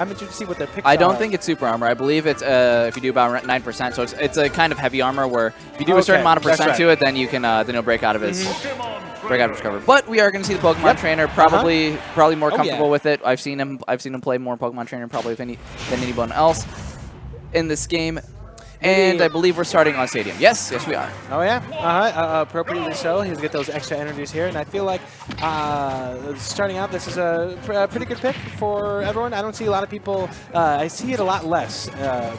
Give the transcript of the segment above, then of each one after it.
I'm interested to see what their picks I are. don't think it's super armor. I believe it's if you do about 9%. So it's a kind of heavy armor where if you do a certain amount of percent to it, then you can then he'll break out of his cover. But we are going to see the Pokemon trainer probably more comfortable with it. I've seen him play more Pokemon trainer probably than anyone else in this game. And I believe we're starting on Stadium. Yes, we are. Oh, yeah. Appropriately so. He's get those extra energies here. And I feel like starting out, this is a pretty good pick for everyone. I don't see a lot of people. I see it a lot less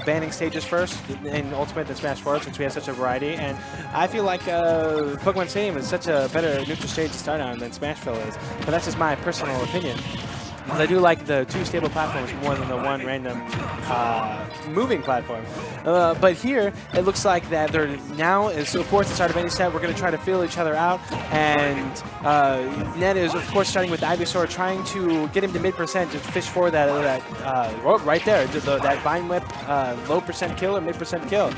banning stages first in Ultimate than Smash 4 since we have such a variety. And I feel like Pokemon Stadium is such a better neutral stage to start on than Smashville is. But that's just my personal opinion. Because I do like the 2 stable platforms more than the 1 random moving platform. But here, it looks like that they're now, so of course, at the start of any set, we're going to try to feel each other out. And Ned is, of course, starting with Ivysaur, trying to get him to mid-percent to fish for that right there, that Vine Whip low percent kill or mid-percent kill.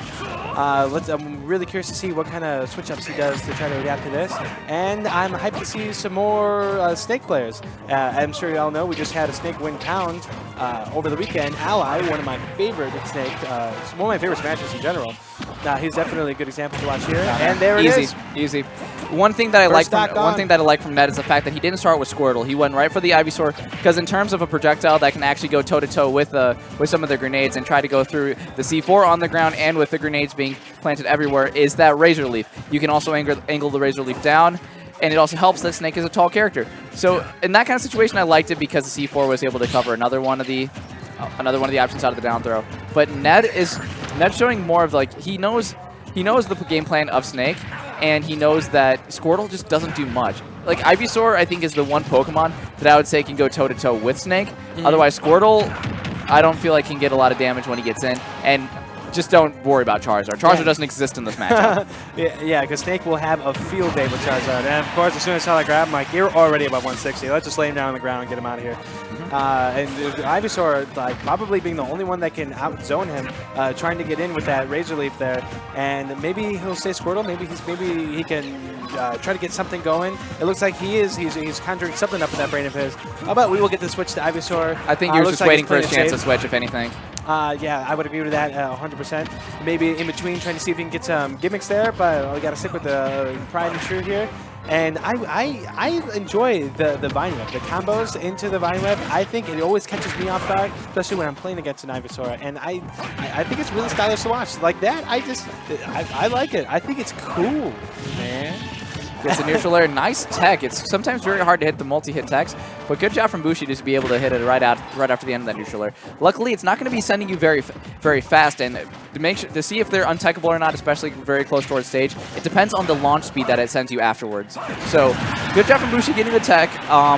I'm really curious to see what kind of switch-ups he does to try to adapt to this. And I'm hyped to see some more Snake players. I'm sure you all know we just had a Snake win Pound over the weekend. Ally, one of my favorite Snake, one of my favorite Smashers in general. He's definitely a good example to watch here. And there it is. Easy. One thing that I like from Ned is the fact that he didn't start with Squirtle. He went right for the Ivysaur because in terms of a projectile that can actually go toe-to-toe with some of the grenades and try to go through the C4 on the ground and with the grenades being planted everywhere is that Razor Leaf. You can also angle the Razor Leaf down. And it also helps that Snake is a tall character. So in that kind of situation, I liked it because the C4 was able to cover another one of the options out of the down throw. But Ned's showing more of like he knows the game plan of Snake, and he knows that Squirtle just doesn't do much. Like Ivysaur, I think is the one Pokemon that I would say can go toe to toe with Snake. Otherwise, Squirtle, I don't feel like can get a lot of damage when he gets in. And just don't worry about Charizard. Charizard doesn't exist in this matchup. yeah, because Snake will have a field day with Charizard. And of course, as soon as I grab him, like, you're already above 160. Let's just lay him down on the ground and get him out of here. And Ivysaur, like, probably being the only one that can out-zone him, trying to get in with that Razor Leaf there. And maybe he'll stay Squirtle. Maybe he can try to get something going. It looks like he's conjuring something up in that brain of his. How about we will get the switch to Ivysaur? I think you're just waiting for his chance to switch, if anything. Yeah, I would agree with that 100%. Maybe in between, trying to see if he can get some gimmicks there, but we got to stick with the pride and true here. And I enjoy the Vine Whip, the combos into the Vine Whip. I think it always catches me off guard, especially when I'm playing against an Ivysaur. And I think it's really stylish to watch. Like that, I like it. I think it's cool, man. It's a neutral air. Nice tech. It's sometimes very hard to hit the multi-hit techs, but good job from Bushi just to be able to hit it right after the end of that neutral air. Luckily, it's not going to be sending you very fast, and to see if they're untechable or not, especially very close towards stage, it depends on the launch speed that it sends you afterwards. So good job from Bushi getting the tech,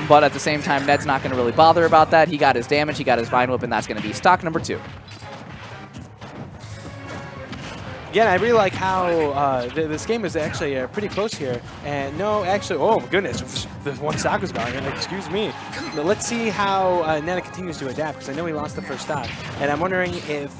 but at the same time, Ned's not going to really bother about that. He got his damage, he got his Vine Whip, and that's going to be stock number 2. Yeah, I really like how this game is actually pretty close here. And no, actually, oh my goodness, the one stock was gone. Excuse me. But let's see how Nana continues to adapt, because I know he lost the first stock. And I'm wondering if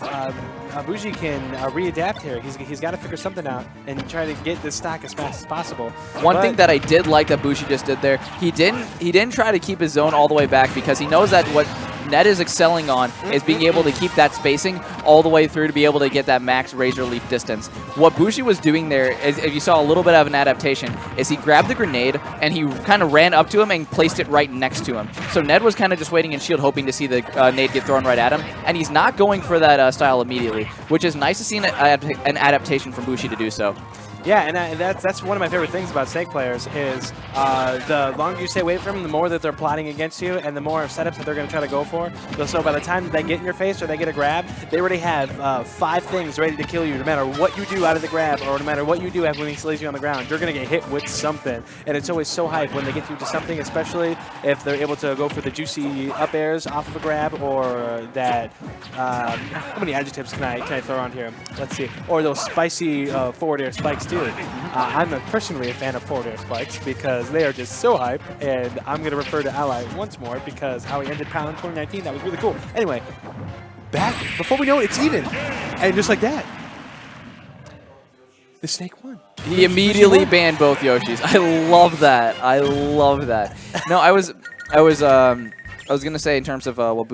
Bushi can readapt here. He's got to figure something out and try to get this stock as fast as possible. One thing that I did like that Bushi just did there, he didn't try to keep his zone all the way back, because he knows that what Ned is excelling on is being able to keep that spacing all the way through to be able to get that max Razor Leaf distance. What Bushi was doing there, is, if you saw a little bit of an adaptation, is he grabbed the grenade and he kind of ran up to him and placed it right next to him. So Ned was kind of just waiting in shield, hoping to see the nade get thrown right at him, and he's not going for that style immediately, which is nice to see an adaptation from Bushi to do so. Yeah, and that's one of my favorite things about Snake players is the longer you stay away from them, the more that they're plotting against you, and the more setups that they're going to try to go for. So by the time that they get in your face or they get a grab, they already have 5 things ready to kill you. No matter what you do out of the grab, or no matter what you do when he lays you on the ground, you're going to get hit with something. And it's always so hype when they get you to something, especially if they're able to go for the juicy up airs off of a grab, or that how many adjectives can I throw on here? Let's see. Or those spicy forward air spikes too. I'm personally a fan of forward air spikes because they are just so hype, and I'm going to refer to Ally once more because how he ended Pound 2019, that was really cool. Anyway, back, before we know it, it's even. And just like that, the Snake won. He immediately banned both Yoshis. I love that. I love that. No, I was I was going to say in terms of what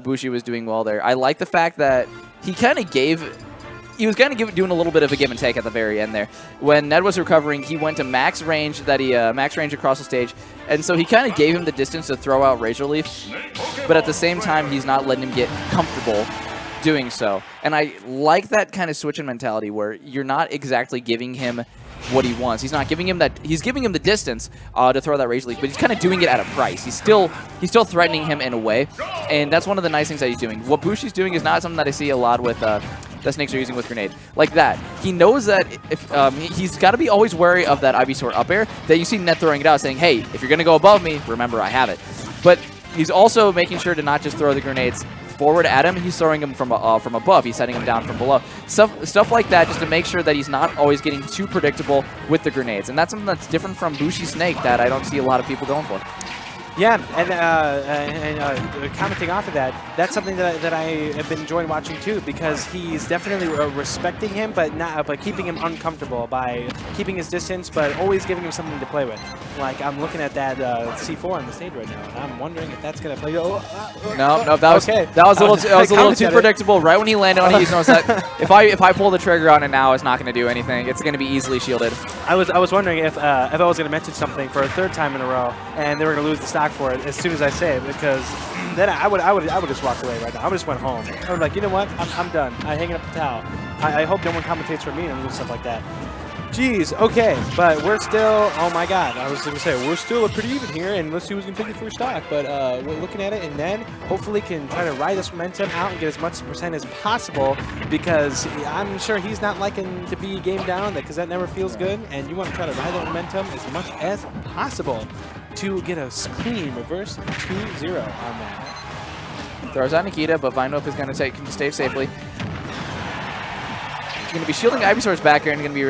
Bushi was doing well there, I like the fact that he kind of doing a little bit of a give and take at the very end there. When Ned was recovering, he went to max range max range across the stage, and so he kind of gave him the distance to throw out Razor Leaf, but at the same time, he's not letting him get comfortable doing so. And I like that kind of switch in mentality where you're not exactly giving him what he wants. He's not giving him that. He's giving him the distance to throw that Razor Leaf, but he's kind of doing it at a price. He's still threatening him in a way, and that's one of the nice things that he's doing. What Bushi's doing is not something that I see a lot with that Snakes are using with Grenade. Like that. He knows that if he's got to be always wary of that Ivysaur up air that you see Ned throwing it out, saying, hey, if you're going to go above me, remember I have it. But he's also making sure to not just throw the grenades forward at him, he's throwing him from above. He's setting him down from below. Stuff like that, just to make sure that he's not always getting too predictable with the grenades. And that's something that's different from Bushi Snake that I don't see a lot of people going for. Yeah, and commenting off of that, that's something that I have been enjoying watching too, because he's definitely respecting him, but keeping him uncomfortable by keeping his distance, but always giving him something to play with. Like I'm looking at that C4 on the stage right now, and I'm wondering if that's gonna play. No, that was okay. That was a little too predictable. Right when he landed on it, he's noticed that if I pull the trigger on it now, it's not gonna do anything. It's gonna be easily shielded. I was wondering if I was gonna mention something for a third time in a row, and they were gonna lose the stock for it as soon as I say it, because then I would just walk away right now. I would just went home. I was like, you know what? I'm done. I'm hanging up the towel. I hope no one commentates for me and stuff like that. Jeez, okay, but we're still, oh my god, I was going to say, we're still pretty even here, and let's see who's going to pick the first stock, but we're looking at it, and then hopefully can try to ride this momentum out and get as much percent as possible, because I'm sure he's not liking to be game down, because that never feels good, and you want to try to ride that momentum as much as possible to get a clean reverse 2-0 on that. Throws out Nikita, but Vine Whip is going to stay safely. Going to be shielding Ivysaur's back air and going to be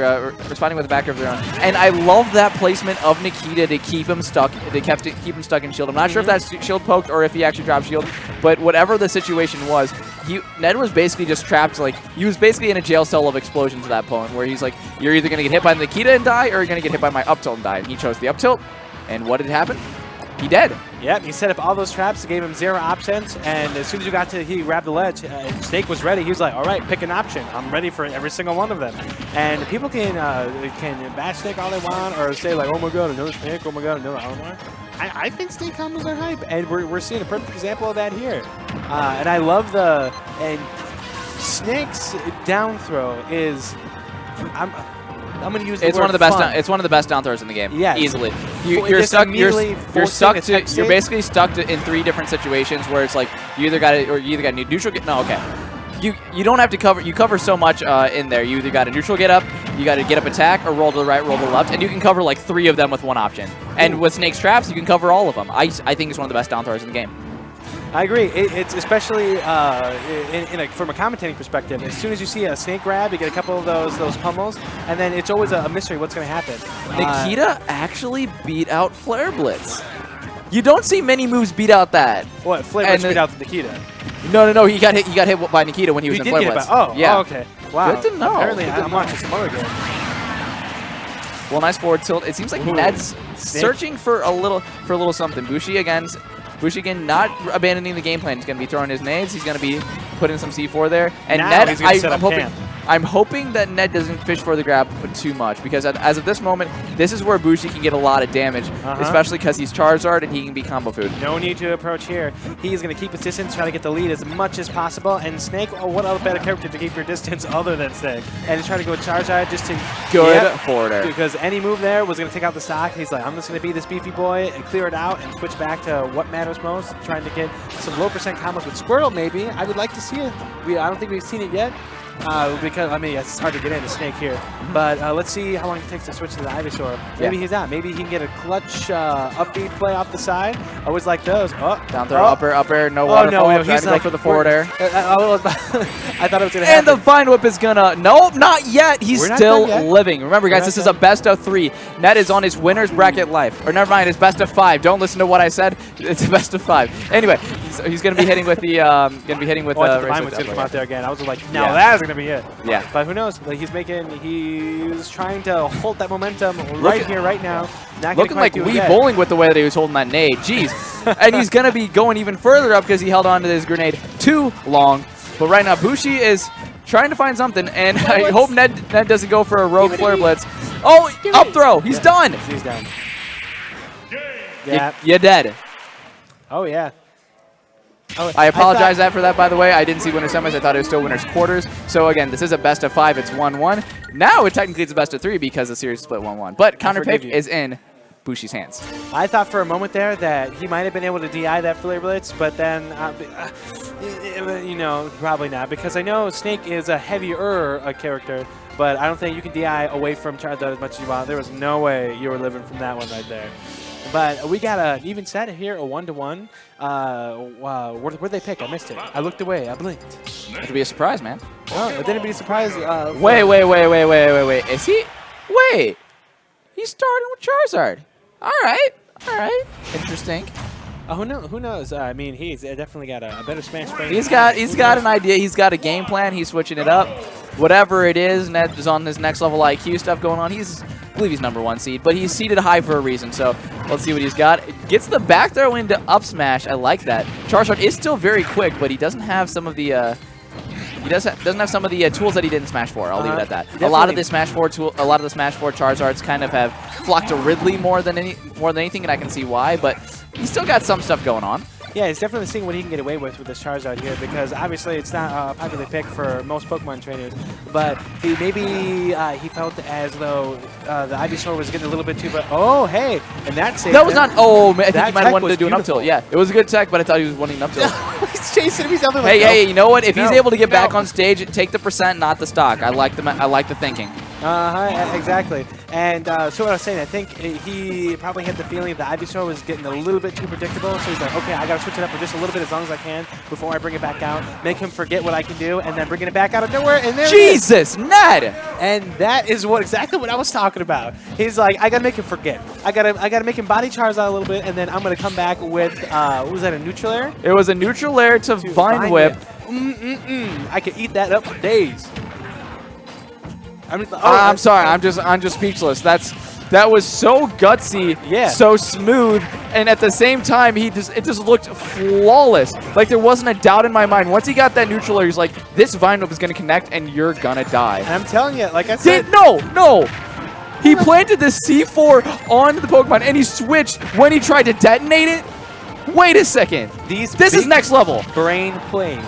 responding with a back air of their own. And I love that placement of Nikita to keep him stuck. Keep him stuck in shield. I'm not sure if that's shield poked or if he actually dropped shield, but whatever the situation was, Ned was basically just trapped. Like he was basically in a jail cell of explosions at that point, where he's like, you're either going to get hit by Nikita and die, or you're going to get hit by my up tilt and die. And he chose the up tilt. And what did happen? He dead. Yep, he set up all those traps, gave him 0 options, and as soon as he grabbed the ledge, Snake was ready. He was like, all right, pick an option. I'm ready for every single one of them. And people can bash Snake all they want, or say like, oh my god, another Snake, oh my god, another Armada. I think Snake combos are hype, and we're seeing a perfect example of that here. And I love Snake's down throw is, I'm going to use the word one of the best. fun. It's one of the best down throws in the game. Yeah, easily. You're stuck. You're basically stuck in 3 different situations where it's like you either got to neutral get. No, okay. You don't have to cover. You cover so much in there. You either got a neutral get up, you got to get up attack, or roll to the right, roll to the left, and you can cover like 3 of them with one option. And with Snake's traps, you can cover all of them. I think it's one of the best down throws in the game. I agree. It's especially from a commentating perspective. As soon as you see a Snake grab, you get a couple of those pummels, and then it's always a mystery what's going to happen. Nikita actually beat out Flare Blitz. You don't see many moves beat out that. What? Flare Blitz beat out Nikita? No. He got hit by Nikita when he was in Flare Blitz. Yeah. Oh, okay. Wow. Good to know. Apparently, I'm watching some other game. Well, nice forward tilt. It seems like Ned's searching for a little something. Bushi again, not abandoning the game plan. He's going to be throwing his nades. He's going to be putting some C4 there. And now Ned, I'm hoping that Ned doesn't fish for the grab too much, because as of this moment, this is where Bushi can get a lot of damage, especially because he's Charizard and he can be combo food. No need to approach here. He's going to keep his distance, try to get the lead as much as possible. And Snake, what other better character to keep your distance other than Snake? And try to go with Charizard just to forward air. Because any move there was going to take out the stock. He's like, I'm just going to be this beefy boy and clear it out and switch back to what matters most, trying to get some low percent combos with Squirtle maybe. I would like to see it. I don't think we've seen it yet. Because, I mean, it's hard to get into Snake here. But let's see how long it takes to switch to the Ivysaur. Maybe he's not. Maybe he can get a clutch upbeat play off the side. Always like those. Oh, down throw, up air, no waterfall. No, he's like, go for the forward air. I thought it was going to happen. And the Vine Whip is going to... Nope, not yet. He's still living. Remember, guys, this is a best of 3. Ned is on his winner's bracket life. Or never mind, it's best of 5. Don't listen to what I said. It's a best of 5. Anyway, he's going to be hitting with the... the Vine Whip's going to come out there again. I was like, now that's going to be it. Yeah. But who knows? Like he's trying to hold that momentum right here, right now. Looking like Wii Bowling with the way that he was holding that nade. Jeez. and he's going to be going even further up because he held on to his grenade too long. But right now, Bushi is trying to find something, and I hope Ned doesn't go for a rogue Flare Blitz. Oh, up throw. He's done. He's done. Yeah. You're dead. Oh, yeah. Oh, I apologize for that, by the way. I didn't see winner semis. I thought it was still winner's quarters. So, again, this is a best of 5. It's 1-1. Now, it technically is a best of 3 because the series split 1-1. But counter pick is in Bushi's hands. I thought for a moment there that he might have been able to DI that Flare Blitz, but then, you know, probably not. Because I know Snake is a heavier character, but I don't think you can DI away from Charizard as much as you want. There was no way you were living from that one right there. But we got an even set here, a 1-1. Wow, where'd they pick? I missed it. I looked away. I blinked. It could be a surprise, man. Oh, it didn't be a surprise. Wait. Is he? Wait. He's starting with Charizard. All right. Interesting. Who knows? I mean, he's definitely got a better Smash brain. He's got an idea. He's got a game plan. He's switching it up. Whatever it is, Ned is on his next level IQ stuff going on. I believe he's #1 seed, but he's seeded high for a reason. So let's see what he's got. Gets the back throw into up smash. I like that. Charizard is still very quick, but he doesn't have some of the doesn't have some of the tools that he didn't Smash 4. I'll leave it at that. Definitely. A lot of the Smash 4 Charizards kind of have flocked to Ridley more than anything, and I can see why. But he's still got some stuff going on. Yeah, he's definitely seeing what he can get away with this Charizard here, because obviously it's not a popular pick for most Pokemon trainers, but he felt as though the Ivysaur was getting a little bit too, but oh, hey, and that's it. That was not, oh, man, I think he might have wanted to do beautiful. an up tilt. Yeah, it was a good tech, but I thought he was wanting an up tilt. He's chasing him. He's up there like, hey, you know what? If he's able to get back on stage, take the %, not the stock. I like the thinking. Exactly. And so what I was saying, I think he probably had the feeling that Ivysaur was getting a little bit too predictable, so he's like, okay, I got to switch it up for just a little bit as long as I can before I bring it back out, make him forget what I can do, and then bringing it back out of nowhere, and there Jesus, Ned! And that is exactly what I was talking about. He's like, I got to make him forget. I got to make him body Charizard a little bit, and then I'm going to come back with, what was that, a neutral air? It was a neutral air to Vine Whip. I could eat that up for days. I'm sorry. I'm just speechless. That was so gutsy, so smooth, and at the same time, it just looked flawless. Like there wasn't a doubt in my mind. Once he got that neutral air, he's like, this Vine Whip is gonna connect, and you're gonna die. And I'm telling you, like I said, no. He planted the C4 on the Pokemon, and he switched when he tried to detonate it. Wait a second. This is next level. Brain plays.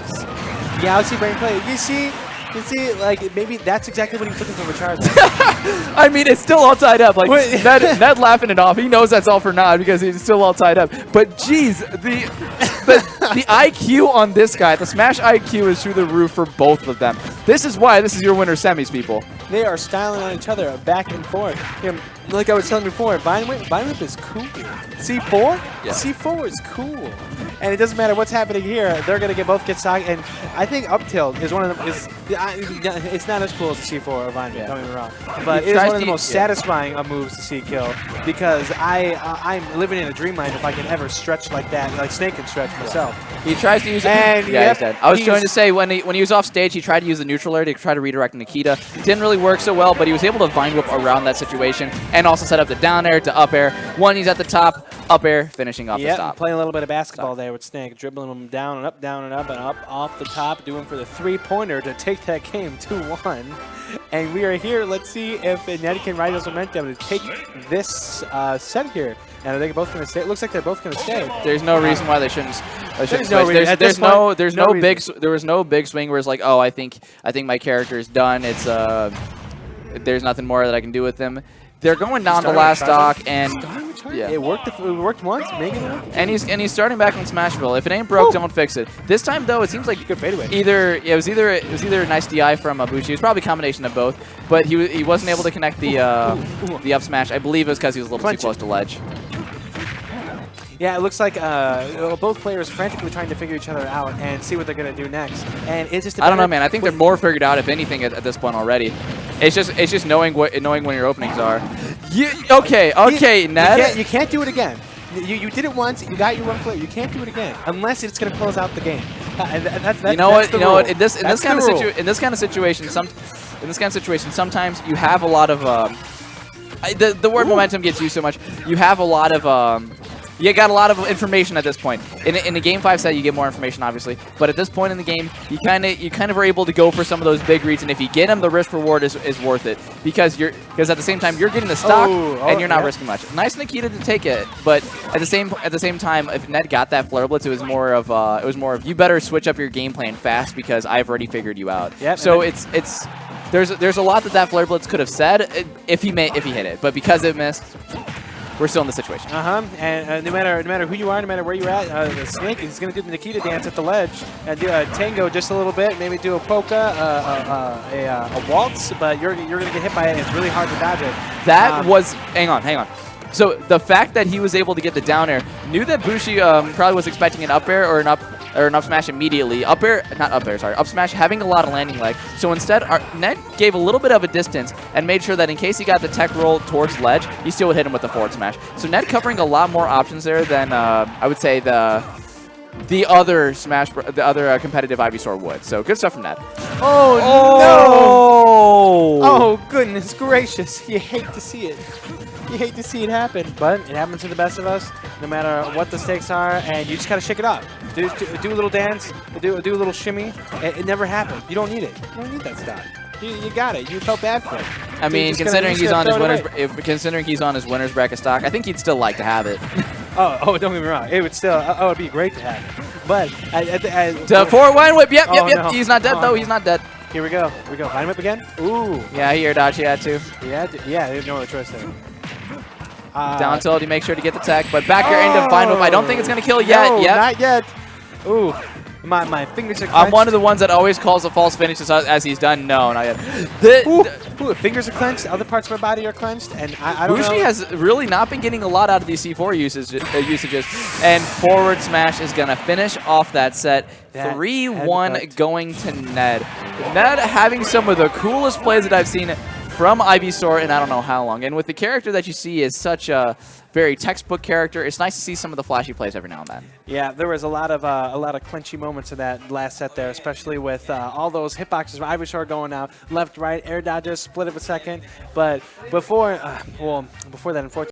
Galaxy brain play. You see, like, maybe that's exactly what he was looking for with Charizard. I mean, it's still all tied up. Like, Ned laughing it off. He knows that's all for naught because he's still all tied up. But, geez, the IQ on this guy, the Smash IQ is through the roof for both of them. This is why this is your winner semis, people. They are styling on each other back and forth. Like I was telling before, Vine Whip is cool. C4? Yeah. C4 is cool. And it doesn't matter what's happening here, they're going to both get stock. And I think up tilt is one of them. It's not as cool as the C4 or Vine Whip, don't get me wrong. But it is one of the most satisfying moves to see kill, because I'm living in a dreamland if I can ever stretch like that, like Snake can stretch myself. He tries to use it. And yeah, he's dead. I was trying to say, when he was off stage, he tried to use the neutral air to try to redirect Nikita. Didn't really work so well, but he was able to Vine Whip around that situation and also set up the down air to up air. One, he's at the top, up air, finishing off the stop. Playing a little bit of basketball there with Snake, dribbling him down and up, and up off the top, doing for the three-pointer to take that game 2-1. And we are here. Let's see if Ned can ride his momentum to take this set here. And are they both going to stay? It looks like they're both going to stay. There's no reason why they shouldn't. There was no big swing where it's like, oh, I think my character is done. It's there's nothing more that I can do with them. They're going down the last stock, and yeah, it worked once, making it work. And he's starting back on Smashville. If it ain't broke, don't fix it. This time though, it seems like good fadeaway. It was either a nice DI from Bushi. It was probably a combination of both, but he wasn't able to connect the up smash. I believe it was because he was a little too close to ledge. Yeah, it looks like both players frantically trying to figure each other out and see what they're going to do next. And it's just I don't know, man. I think they're more figured out, if anything, at this point already. It's just knowing when your openings are. Okay, Ned. You can't do it again. You did it once. You got your one player. You can't do it again unless it's going to close out the game. And that's you know what? In this kind of situation, sometimes you have a lot of the word momentum gets used so much. You have a lot of you got a lot of information at this point. In the Game 5 set, you get more information, obviously. But at this point in the game, you kind of are able to go for some of those big reads, and if you get them, the risk reward is worth it because at the same time you're getting the stock and you're not risking much. Nice Nikita to take it, but at the same time, if Ned got that Flare Blitz, it was more of you better switch up your game plan fast because I've already figured you out. Yep, so there's a lot that Flare Blitz could have said if he hit it, but because it missed, we're still in the situation. And no matter who you are, no matter where you're at, the Snake is going to do the Nikita dance at the ledge and do a tango just a little bit, maybe do a polka, a waltz, but you're going to get hit by it. It's really hard to dodge it. That was hang on. So the fact that he was able to get the down air, knew that Bushi probably was expecting an up air or an up smash immediately. Up smash having a lot of landing leg. So instead, Ned gave a little bit of a distance and made sure that in case he got the tech roll towards ledge, he still would hit him with the forward smash. So Ned covering a lot more options there than I would say the other competitive Ivysaur would. So good stuff from Ned. Oh no! Oh goodness gracious! You hate to see it. You hate to see it happen, but it happens to the best of us, no matter what the stakes are, and you just gotta shake it up. Do a little dance, do a little shimmy. It never happened. You don't need it. You don't need that stuff. You got it. You felt bad for it. I mean, considering he's on his winner's bracket stock, I think he'd still like to have it. oh, don't get me wrong. It would still. It'd be great to have it. But the forward wline whip. Yep. No. He's not dead though. He's not dead. Here we go. Vine whip again. Ooh. Yeah, he air dodge. He had to. Yeah. There's no other choice there. Down tilt, he makes sure to get the tech, but back air into Vine Whip. I don't think it's going to kill yet. No, not yet. Ooh, my fingers are clenched. I'm one of the ones that always calls the false finishes as he's done. No, not yet. Ooh, fingers are clenched. Other parts of my body are clenched, and I don't know. Bushi has really not been getting a lot out of these C4 usages, and forward smash is going to finish off that set. 3-1 going to Ned. Ned having some of the coolest plays that I've seen from Ivysaur in I don't know how long. And with the character that you see is such a very textbook character, it's nice to see some of the flashy plays every now and then. Yeah, there was a lot of clinchy moments in that last set there, especially with all those hitboxes from Ivysaur going out left, right, air dodges, split of a second. But before that, unfortunately.